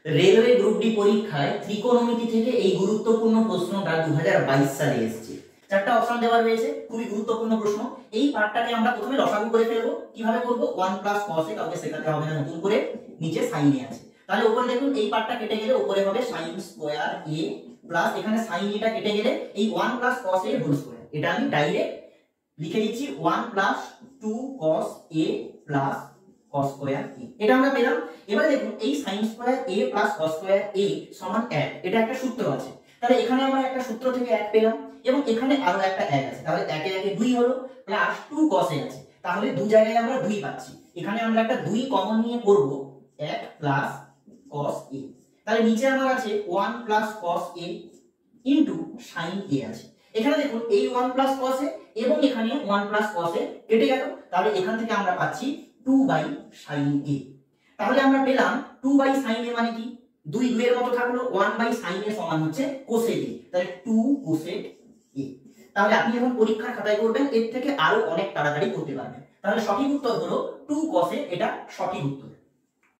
Railway group D পরীক্ষায় ত্রিকোণমিতি থেকে এই গুরুত্বপূর্ণ প্রশ্নটা 2022 সালে এসেছে। চারটা অপশন দেওয়া রয়েছে, খুবই গুরুত্বপূর্ণ প্রশ্ন। এই পার্টটাকে আমরা প্রথমে লসাগু করে ফেলবো। কিভাবে করব? 1 প্লাস cos a, কাউকে শেখাতে হবে না, নতুন করে নিচে sin a আছে, তাহলে উপরে দেখুন এই পার্টটা কেটে গেলে উপরে হবে sin স্কয়ার a প্লাস এখানে sin a টা কেটে গেলে এই 1 plus cos a whole square. এটা আমি ডাইরেক্ট লিখে দিচ্ছি 1 plus 2 cos a plus cos square a, এটা আমরা পেলাম। এবারে দেখুন এই sin square a plus cos square a সমান 1, এটা একটা সূত্র আছে, তাহলে এখানে আমরা একটা সূত্র থেকে 1 পেলাম এবং এখানে আরো একটা 1 আছে, তাহলে 1 এ 2 হলো প্লাস 2 cos a আছে, তাহলে দু জায়গায় আমরা 2 পাচ্ছি। এখানে আমরা একটা 2 কমন নিয়ে করব 1 প্লাস cos a, তাহলে নিচে আমার আছে 1 plus cos a into sin a আছে। এখানে দেখুন এই 1 প্লাস cos a এবং এখানে 1 প্লাস cos a কেটে গেল, তাহলে এখান থেকে আমরা পাচ্ছি 2 বাই sin a। তাহলে আমরা পেলাম 2 বাই sin a মানে কি? 2 2 এর মতো থাকলো, 1 বাই sin a সমান হচ্ছে cosec a, তাহলে 2 cosec a। তাহলে আপনি যখন পরীক্ষার খাতায় করবেন এর থেকে আরো অনেক তাড়াতাড়ি করতে পারবেন। তাহলে সঠিক উত্তর হলো 2 cos a, এটা সঠিক উত্তর।